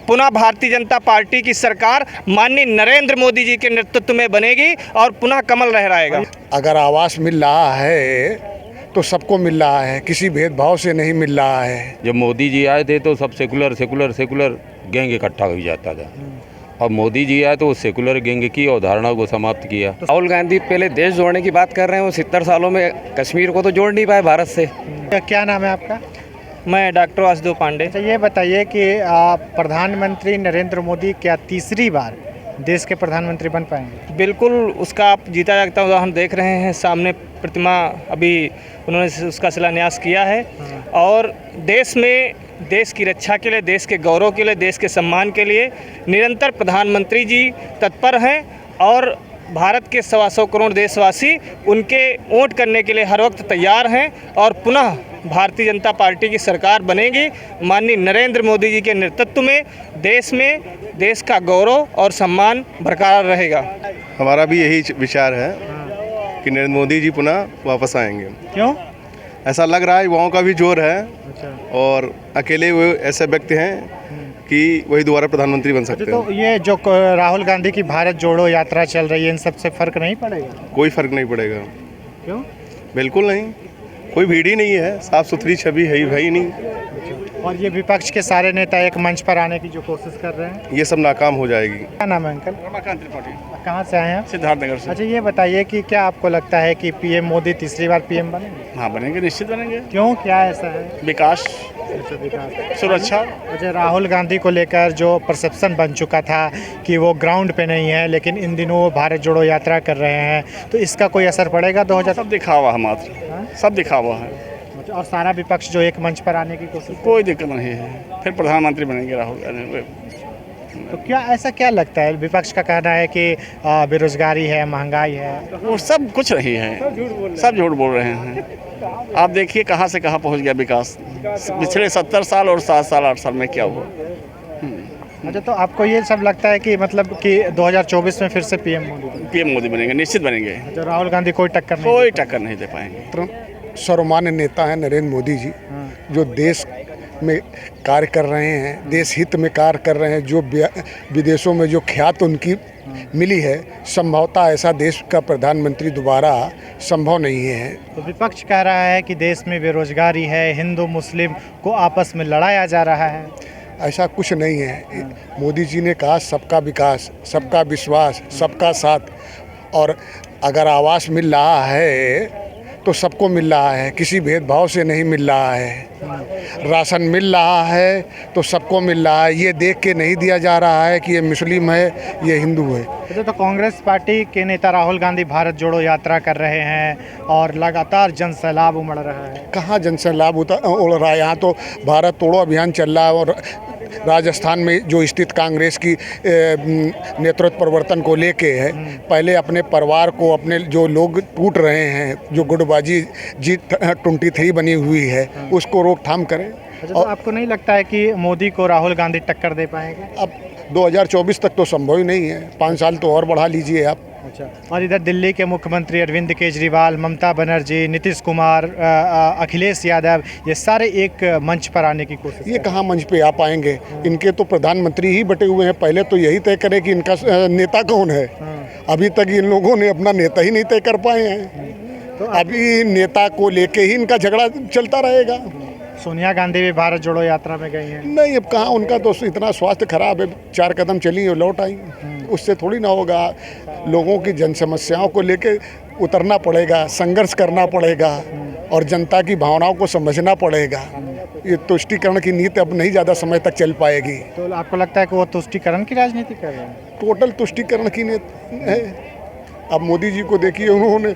पुनः भारतीय जनता पार्टी की सरकार माननीय नरेंद्र मोदी जी के नेतृत्व में बनेगी और पुनः कमल लहराएगा। अगर आवास मिल रहा है तो सबको मिल रहा है, किसी भेदभाव से नहीं मिल रहा है। जब मोदी जी आए थे तो सब सेकुलर गैंग इकट्ठा हो जाता था। अब मोदी जी आए तो सेकुलर गैंग की अवधारणा को समाप्त किया। राहुल गांधी पहले देश जोड़ने की बात कर रहे हैं, वो 70 सालों में कश्मीर को तो जोड़ नहीं पाए भारत से। क्या नाम है आपका? मैं डॉक्टर वासुदेव पांडे। अच्छा, ये बताइए कि प्रधानमंत्री नरेंद्र मोदी क्या तीसरी बार देश के प्रधानमंत्री बन पाएंगे? बिल्कुल, उसका आप जीता जागता उदाहरण देख रहे हैं। सामने प्रतिमा अभी उन्होंने उसका शिलान्यास किया है और देश में देश की रक्षा के लिए, देश के गौरव के लिए, देश के सम्मान के लिए निरंतर प्रधानमंत्री जी तत्पर हैं और भारत के 125 करोड़ देशवासी उनके वोट करने के लिए हर वक्त तैयार हैं और पुनः भारतीय जनता पार्टी की सरकार बनेगी। माननीय नरेंद्र मोदी जी के नेतृत्व में देश का गौरव और सम्मान बरकरार रहेगा। हमारा भी यही विचार है कि नरेंद्र मोदी जी पुनः वापस आएंगे। क्यों? ऐसा लग रहा है युवाओं का भी जोर है अच्छा। और अकेले वो ऐसे व्यक्ति हैं कि वही दोबारा प्रधानमंत्री बन सकते तो हैं। ये जो राहुल गांधी की भारत जोड़ो यात्रा चल रही है, इन सबसे फर्क नहीं पड़ेगा? कोई फर्क नहीं पड़ेगा। क्यों? बिल्कुल नहीं, कोई भीड़ ही नहीं है, साफ सुथरी छवि है ही नहीं। और ये विपक्ष के सारे नेता एक मंच पर आने की जो कोशिश कर रहे हैं, ये सब नाकाम हो जाएगी। क्या नाम है अंकल? रमाकांत त्रिपाठी, कहाँ से आए हैं आप? सिद्धार्थनगर से। अच्छा, ये बताइए कि क्या आपको लगता है कि पीएम मोदी तीसरी बार पीएम बनेंगे? हाँ, बनेंगे, निश्चित बनेंगे। क्यों, क्या ऐसा है? विकास, विकास, सुरक्षा। अच्छा, राहुल गांधी को लेकर जो परसेप्शन बन चुका था कि वो ग्राउंड पे नहीं है, लेकिन इन दिनों वो भारत जोड़ो यात्रा कर रहे हैं, तो इसका कोई असर पड़ेगा 2000? सब दिखावा है मात्र, सब दिखावा है। और सारा विपक्ष जो एक मंच पर आने की कोशिश कोई दिक्कत नहीं है, फिर प्रधानमंत्री बनेंगे राहुल गांधी। तो क्या ऐसा क्या लगता है? विपक्ष का कहना है कि बेरोजगारी है, महंगाई है। वो सब कुछ नहीं है, सब झूठ बोल रहे हैं। आप देखिए कहाँ से कहाँ पहुँच गया विकास पिछले 70 साल और 7 साल 8 साल में क्या हुआ। अच्छा, तो आपको ये सब लगता है कि मतलब कि 2024 में फिर से पीएम मोदी बनेंगे, निश्चित बनेंगे। जो राहुल गांधी कोई टक्कर नहीं दे पाएंगे। सर्वमान्य नेता है नरेंद्र मोदी जी, जो देश में कार्य कर रहे हैं, देश हित में कार्य कर रहे हैं, जो विदेशों में जो ख्यात उनकी मिली है, संभवतः ऐसा देश का प्रधानमंत्री दोबारा संभव नहीं है। तो विपक्ष कह रहा है कि देश में बेरोजगारी है, हिंदू मुस्लिम को आपस में लड़ाया जा रहा है। ऐसा कुछ नहीं है। मोदी जी ने कहा सबका विकास, सबका विश्वास, सबका साथ, और अगर आवास मिल रहा है तो सबको मिल रहा है, किसी भेदभाव से नहीं मिल रहा है। राशन मिल रहा है तो सबको मिल रहा है, ये देख के नहीं दिया जा रहा है कि ये मुस्लिम है, ये हिंदू है। तो कांग्रेस पार्टी के नेता राहुल गांधी भारत जोड़ो यात्रा कर रहे हैं और लगातार जन सैलाब उमड़ रहा है। कहाँ जन सैलाब उड़ रहा है? यहाँ तो भारत तोड़ो अभियान चल रहा है और राजस्थान में जो स्थित कांग्रेस की नेतृत्व परिवर्तन को लेके है, पहले अपने परिवार को, अपने जो लोग टूट रहे हैं, जो गुटबाजी G23 बनी हुई है, उसको रोकथाम करें। अच्छा, तो आपको नहीं लगता है कि मोदी को राहुल गांधी टक्कर दे पाएंगे? अब 2024 तक तो संभव ही नहीं है, 5 साल तो और बढ़ा लीजिए आप। अच्छा, और इधर दिल्ली के मुख्यमंत्री अरविंद केजरीवाल, ममता बनर्जी, नीतीश कुमार, अखिलेश यादव, ये सारे एक मंच पर आने की कोशिश। ये कहाँ मंच पे आ पाएंगे? इनके तो प्रधानमंत्री ही बटे हुए हैं। पहले तो यही तय करें कि इनका नेता कौन है। अभी तक इन लोगों ने अपना नेता ही नहीं तय कर पाए हैं, तो अभी नेता को लेके ही इनका झगड़ा चलता रहेगा। सोनिया गांधी भी भारत जोड़ो यात्रा में गई हैं। नहीं, अब कहाँ, उनका तो इतना स्वास्थ्य खराब है, 4 कदम चली और लौट आई, उससे थोड़ी ना होगा। लोगों की जन समस्याओं को लेके उतरना पड़ेगा, संघर्ष करना पड़ेगा और जनता की भावनाओं को समझना पड़ेगा। ये तुष्टीकरण की नीति अब नहीं ज़्यादा समय तक चल पाएगी। तो आपको लगता है कि वो तुष्टीकरण की राजनीति कर रहे हैं? टोटल तुष्टीकरण की नीति है। अब मोदी जी को देखिए, उन्होंने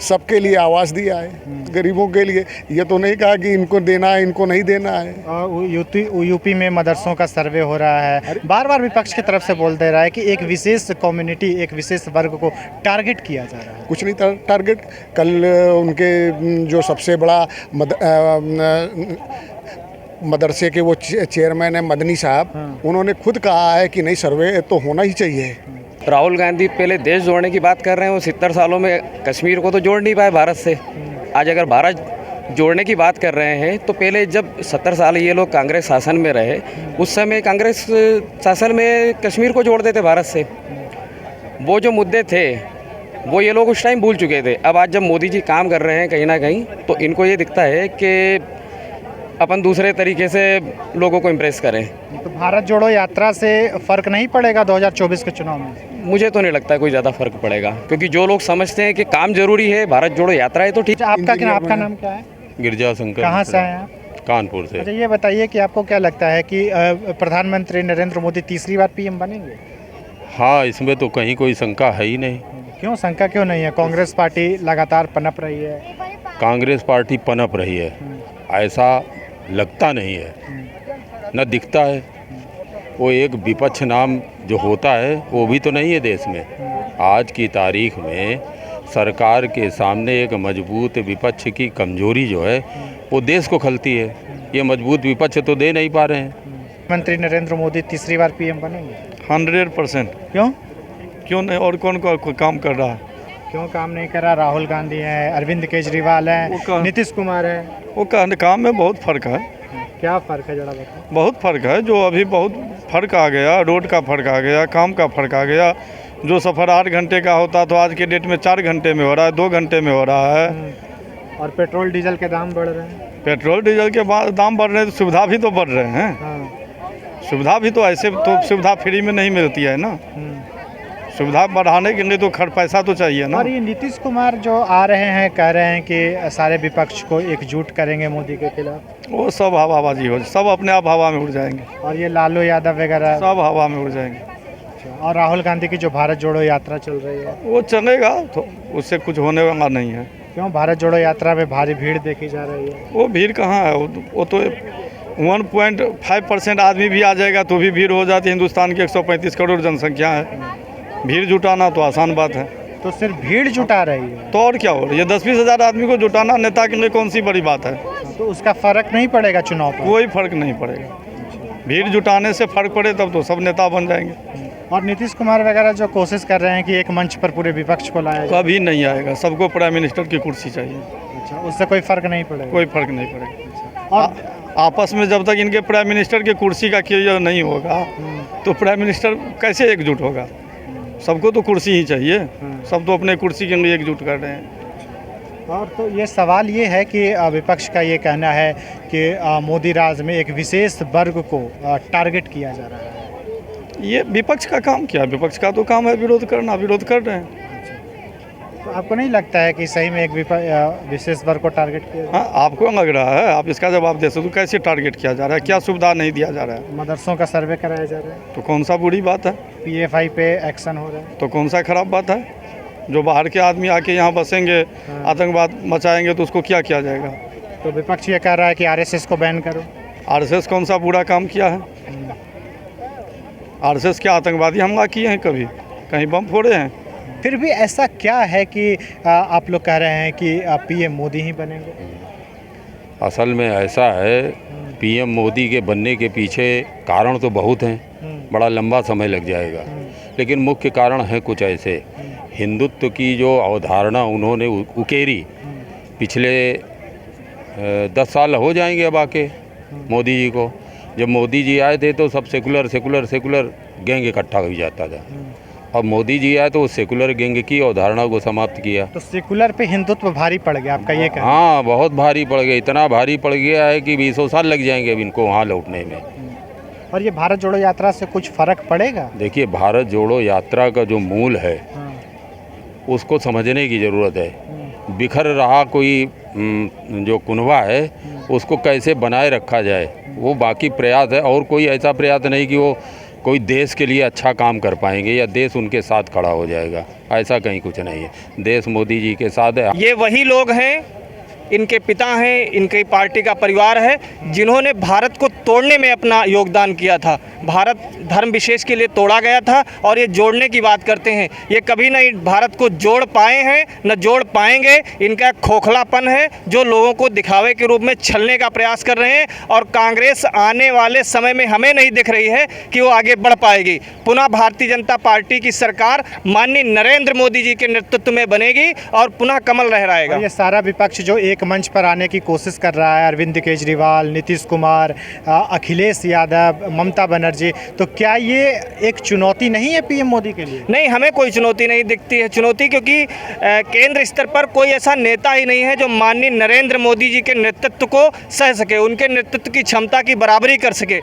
सबके लिए आवास दिया है, गरीबों के लिए। ये तो नहीं कहा कि इनको देना है, इनको नहीं देना है। और यूपी में मदरसों का सर्वे हो रहा है, बार बार विपक्ष की तरफ से बोल दे रहा है कि एक विशेष कम्युनिटी, एक विशेष वर्ग को टारगेट किया जा रहा है। कुछ नहीं टारगेट। कल उनके जो सबसे बड़ा मदरसे के वो चेयरमैन है मदनी साहब, उन्होंने खुद कहा है कि नहीं, सर्वे तो होना ही चाहिए। राहुल गांधी पहले देश जोड़ने की बात कर रहे हैं, वो 70 सालों में कश्मीर को तो जोड़ नहीं पाए भारत से। आज अगर भारत जोड़ने की बात कर रहे हैं, तो पहले जब 70 साल ये लोग कांग्रेस शासन में रहे, उस समय कांग्रेस शासन में कश्मीर को जोड़ देते भारत से। वो जो मुद्दे थे वो ये लोग उस टाइम भूल चुके थे। अब आज जब मोदी जी काम कर रहे हैं कहीं ना कहीं, तो इनको ये दिखता है कि अपन दूसरे तरीके से लोगों को इम्प्रेस करें। तो भारत जोड़ो यात्रा से फ़र्क नहीं पड़ेगा 2024 के चुनाव में? मुझे तो नहीं लगता कोई ज़्यादा फर्क पड़ेगा, क्योंकि जो लोग समझते हैं कि काम जरूरी है, भारत जोड़ो यात्रा है तो ठीक। आपका नाम क्या है? गिरजा शंकर। कहाँ से हैं आप? कानपुर से। अच्छा, ये बताइए कि आपको क्या लगता है कि प्रधानमंत्री नरेंद्र मोदी तीसरी बार पीएम बनेंगे? हाँ, इसमें तो कहीं कोई शंका है ही नहीं। क्यों शंका क्यों नहीं है? कांग्रेस पार्टी लगातार पनप रही है। कांग्रेस पार्टी पनप रही है, ऐसा लगता नहीं है, न दिखता है। वो एक विपक्ष नाम जो होता है वो भी तो नहीं है देश में। आज की तारीख में सरकार के सामने एक मजबूत विपक्ष की कमजोरी जो है वो देश को खलती है। ये मजबूत विपक्ष तो दे नहीं पा रहे हैं। मंत्री नरेंद्र मोदी तीसरी बार पीएम बनेंगे? 100%। क्यों नहीं? और कौन कौन काम कर रहा है? क्यों काम नहीं कर रहा? राहुल गांधी हैं, अरविंद केजरीवाल हैं, नीतीश कुमार हैं। वो काम में बहुत फ़र्क है। क्या फ़र्क है जरा बताओ? बहुत फ़र्क है, जो अभी बहुत फ़र्क आ गया। रोड का फ़र्क आ गया, काम का फ़र्क आ गया। जो सफ़र 8 घंटे का होता तो आज के डेट में 4 घंटे में हो रहा है, 2 घंटे में हो रहा है। और पेट्रोल डीजल के दाम बढ़ रहे हैं। पेट्रोल डीजल के दाम बढ़ रहे हैं तो सुविधा भी तो बढ़ रहे हैं। सुविधा भी तो ऐसे तो सुविधा फ्री में नहीं मिलती है ना। सुविधा बढ़ाने के लिए तो पैसा तो चाहिए ना। और ये नीतीश कुमार जो आ रहे हैं, कह रहे हैं कि सारे विपक्ष को एकजुट करेंगे मोदी के खिलाफ। वो सब हवाबाजी हो, सब अपने आप हवा में उड़ जाएंगे। और ये लालू यादव वगैरह सब हवा में उड़ जाएंगे। और राहुल गांधी की जो भारत जोड़ो यात्रा चल रही है, वो चलेगा तो उससे कुछ होने वाला नहीं है। क्यों? भारत जोड़ो यात्रा में भारी भीड़ देखी जा रही है। वो भीड़ कहाँ है? वो तो 1.5% आदमी भी आ जाएगा तो भी भीड़ हो जाती है। हिंदुस्तान की 135 करोड़ जनसंख्या है, भीड़ जुटाना तो आसान बात है। तो सिर्फ भीड़ जुटा रही है तो और क्या हो रही है? 10-20 हज़ार आदमी को जुटाना नेता के लिए कौन सी बड़ी बात है? तो उसका फ़र्क नहीं पड़ेगा चुनाव पर? कोई फ़र्क नहीं पड़ेगा। भीड़ जुटाने से फ़र्क पड़े तब तो सब नेता बन जाएंगे। और नीतीश कुमार वगैरह जो कोशिश कर रहे हैं कि एक मंच पर पूरे विपक्ष को लाया जाए। कभी नहीं आएगा। सबको प्राइम मिनिस्टर की कुर्सी चाहिए। अच्छा, उससे कोई फ़र्क नहीं पड़ेगा? कोई फ़र्क नहीं पड़ेगा। और आपस में जब तक इनके प्राइम मिनिस्टर की कुर्सी का क्लियर नहीं होगा तो प्राइम मिनिस्टर कैसे एकजुट होगा? सबको तो कुर्सी ही चाहिए। सब तो अपने कुर्सी के लिए एकजुट कर रहे हैं। और तो ये सवाल ये है कि विपक्ष का ये कहना है कि मोदी राज में एक विशेष वर्ग को टारगेट किया जा रहा है। ये विपक्ष का काम क्या? विपक्ष का तो काम है विरोध करना, विरोध कर रहे हैं। तो आपको नहीं लगता है कि सही में एक विशेष वर्ग को टारगेट किया जा रहा है? हाँ, आपको लग रहा है। आप इसका जवाब दे सकते हो। कैसे टारगेट किया जा रहा है? क्या सुविधा नहीं दिया जा रहा है? मदरसों का सर्वे कराया जा रहा है। तो कौन सा बुरी बात है? PFI पे एक्शन हो रहा है। तो कौन सा खराब बात है? जो बाहर के आदमी आके यहाँ बसेंगे, आतंकवाद मचाएंगे तो उसको क्या किया जाएगा? तो विपक्ष ये कह रहा है कि RSS को बैन करो। RSS कौन सा बुरा काम किया है? RSS क्या आतंकवादी हमला किए हैं? कभी कहीं बम फोड़े हैं? फिर भी ऐसा क्या है कि आप लोग कह रहे हैं कि PM मोदी ही बनेंगे? असल में ऐसा है, PM मोदी के बनने के पीछे कारण तो बहुत हैं, बड़ा लंबा समय लग जाएगा, लेकिन मुख्य कारण है कुछ ऐसे। हिंदुत्व की जो अवधारणा उन्होंने उकेरी, पिछले 10 साल हो जाएंगे अब आके मोदी जी को। जब मोदी जी आए थे तो सब सेकुलर गैंग इकट्ठा हो जाता था। अब मोदी जी आए तो उस सेकुलर गैंग की अवधारणा को समाप्त किया। तो सेकुलर पे हिंदुत्व भारी पड़ गया, आपका ये कहना? हाँ, बहुत भारी पड़ गया। इतना भारी पड़ गया है कि 20 साल लग जाएंगे अब इनको वहाँ लौटने में। और ये भारत जोड़ो यात्रा से कुछ फ़र्क पड़ेगा? देखिए, भारत जोड़ो यात्रा का जो मूल है उसको समझने की ज़रूरत है। बिखर रहा कोई जो कुनवा है उसको कैसे बनाए रखा जाए, वो बाकी प्रयास है। और कोई ऐसा प्रयास नहीं कि वो कोई देश के लिए अच्छा काम कर पाएंगे या देश उनके साथ खड़ा हो जाएगा, ऐसा कहीं कुछ नहीं है। देश मोदी जी के साथ है। ये वही लोग हैं, इनके पिता हैं, इनकी पार्टी का परिवार है, जिन्होंने भारत को तोड़ने में अपना योगदान किया था। भारत धर्म विशेष के लिए तोड़ा गया था और ये जोड़ने की बात करते हैं। ये कभी नहीं भारत को जोड़ पाए हैं, न जोड़ पाएंगे। इनका खोखलापन है जो लोगों को दिखावे के रूप में छलने का प्रयास कर रहे हैं। और कांग्रेस आने वाले समय में हमें नहीं दिख रही है कि वो आगे बढ़ पाएगी। पुनः भारतीय जनता पार्टी की सरकार माननीय नरेंद्र मोदी जी के नेतृत्व में बनेगी और पुनः कमल लहराएगा। ये सारा विपक्ष जो एक मंच पर आने की कोशिश कर रहा है अरविंद केजरीवाल, नीतीश कुमार, अखिलेश यादव, ममता बनर्जी, तो क्या ये एक चुनौती नहीं है पीएम मोदी के लिए? नहीं, हमें कोई चुनौती नहीं दिखती है। चुनौती क्योंकि केंद्र स्तर पर कोई ऐसा नेता ही नहीं है जो माननीय नरेंद्र मोदी जी के नेतृत्व को सह सके, उनके नेतृत्व की क्षमता की बराबरी कर सके।